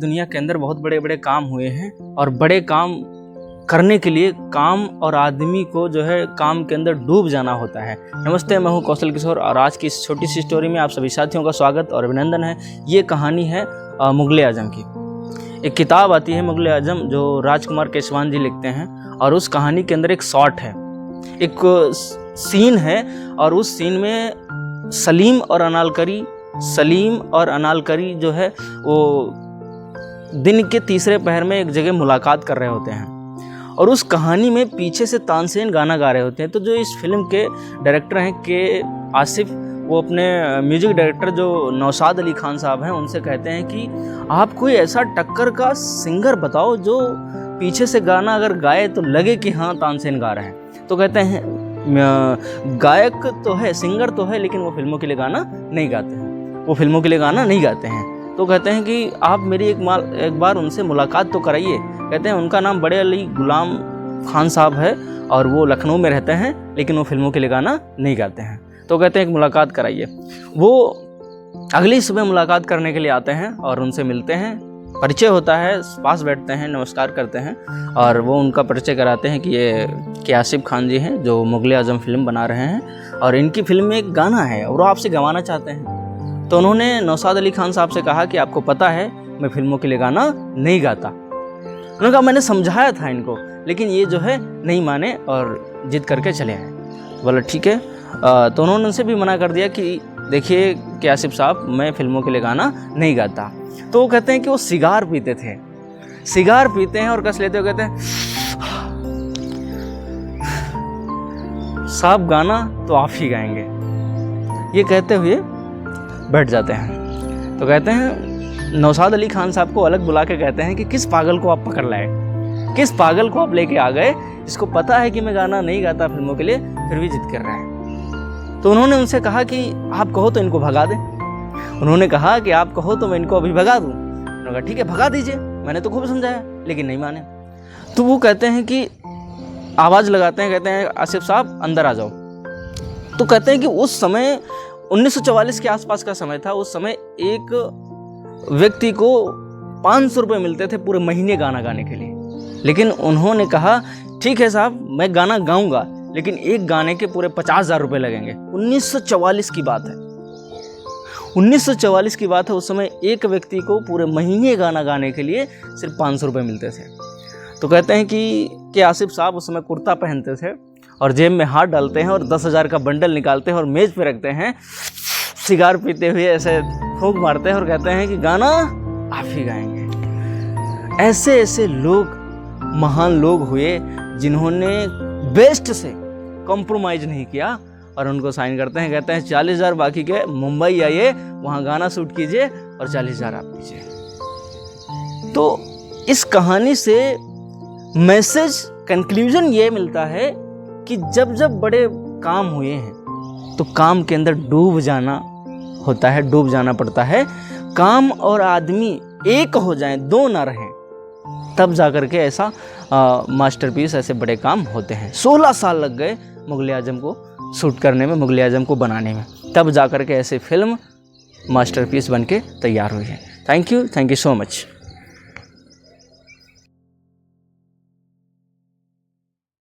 दुनिया के अंदर बहुत बड़े बड़े काम हुए हैं और बड़े काम करने के लिए काम और आदमी को जो है काम के अंदर डूब जाना होता है। नमस्ते, मैं हूं कौशल किशोर और आज की इस छोटी सी स्टोरी में आप सभी साथियों का स्वागत और अभिनंदन है। ये कहानी है मुगल आजम की। एक किताब आती है मुगल आजम जो राजकुमार केसवान जी लिखते हैं और उस कहानी के अंदर एक शॉट है, एक सीन है और उस सीन में सलीम और अनालकरी जो है वो दिन के तीसरे पहर में एक जगह मुलाकात कर रहे होते हैं और उस कहानी में पीछे से तानसेन गाना गा रहे होते हैं। तो जो इस फिल्म के डायरेक्टर हैं के आसिफ, वो अपने म्यूजिक डायरेक्टर जो नौशाद अली खान साहब हैं उनसे कहते हैं कि आप कोई ऐसा टक्कर का सिंगर बताओ जो पीछे से गाना अगर गाए तो लगे कि हाँ तानसेन गा रहे हैं। तो कहते हैं गायक तो है, सिंगर तो है, लेकिन वो फिल्मों के लिए गाना नहीं गाते हैं, तो कहते हैं कि आप मेरी एक बार उनसे मुलाकात तो कराइए। कहते हैं उनका नाम बड़े अली गुलाम खान साहब है और वो लखनऊ में रहते हैं, लेकिन वो फिल्मों के लिए गाना नहीं गाते हैं। तो कहते हैं कि मुलाकात कराइए। वो अगली सुबह मुलाकात करने के लिए आते हैं और उनसे मिलते हैं, परिचय होता है, पास बैठते हैं, नमस्कार करते हैं और वो उनका परिचय कराते हैं कि ये के आसिफ खान जी हैं जो मुगल आजम फिल्म बना रहे हैं और इनकी फिल्म में एक गाना है और वो आपसे गवाना चाहते हैं। तो उन्होंने नौशाद अली खान साहब से कहा कि आपको पता है मैं फिल्मों के लिए गाना नहीं गाता। उन्होंने कहा मैंने समझाया था इनको, लेकिन ये जो है नहीं माने और जिद करके चले आए। बोला ठीक है। तो उन्होंने उनसे भी मना कर दिया कि देखिए कि आसिफ साहब मैं फिल्मों के लिए गाना नहीं गाता। तो वो कहते हैं कि वो सिगार पीते हैं और कस लेते हुए कहते हैं साहब गाना तो आप ही गाएंगे। ये कहते हुए बैठ जाते हैं। तो कहते हैं नौशाद अली खान साहब को अलग बुला के कहते हैं कि किस पागल को आप पकड़ लाए, किस पागल को आप लेके आ गए, इसको पता है कि मैं गाना नहीं गाता फिल्मों के लिए, फिर भी जिद कर रहा है। तो उन्होंने उनसे कहा कि आप कहो तो इनको भगा दें। उन्होंने कहा कि आप कहो तो मैं इनको अभी भगा दूं। उन्होंने कहा ठीक है भगा दीजिए, मैंने तो खूब समझाया, लेकिन नहीं माने। तो वो कहते हैं कि आवाज़ लगाते हैं, कहते हैं आसिफ साहब अंदर आ जाओ। तो कहते हैं कि उस समय 1944 के आसपास का समय था। उस समय एक व्यक्ति को 500 रुपये मिलते थे पूरे महीने गाना गाने के लिए, लेकिन उन्होंने कहा ठीक है साहब मैं गाना गाऊंगा, लेकिन एक गाने के पूरे 50,000 रुपये लगेंगे। 1944 की बात है, 1944 की बात है। उस समय एक व्यक्ति को पूरे महीने गाना गाने के लिए सिर्फ 500 रुपये मिलते थे। तो कहते हैं कि आसिफ साहब उस समय कुर्ता पहनते थे और जेब में हाथ डालते हैं और 10,000 का बंडल निकालते हैं और मेज़ पे रखते हैं, सिगार पीते हुए ऐसे फूंक मारते हैं और कहते हैं कि गाना आप ही गाएंगे। ऐसे ऐसे लोग, महान लोग हुए जिन्होंने बेस्ट से कॉम्प्रोमाइज़ नहीं किया और उनको साइन करते हैं। कहते हैं 40,000 बाकी के, मुंबई आइए, वहाँ गाना शूट कीजिए और 40,000 आप कीजिए। तो इस कहानी से मैसेज कंक्लूजन ये मिलता है कि जब जब बड़े काम हुए हैं तो काम के अंदर डूब जाना होता है, डूब जाना पड़ता है। काम और आदमी एक हो जाएं, दो ना रहें, तब जाकर के ऐसा मास्टरपीस, ऐसे बड़े काम होते हैं। 16 साल लग गए मुगल आजम को शूट करने में, मुगल आजम को बनाने में, तब जाकर के ऐसे फिल्म मास्टरपीस बन के तैयार हुई है। Thank you so much.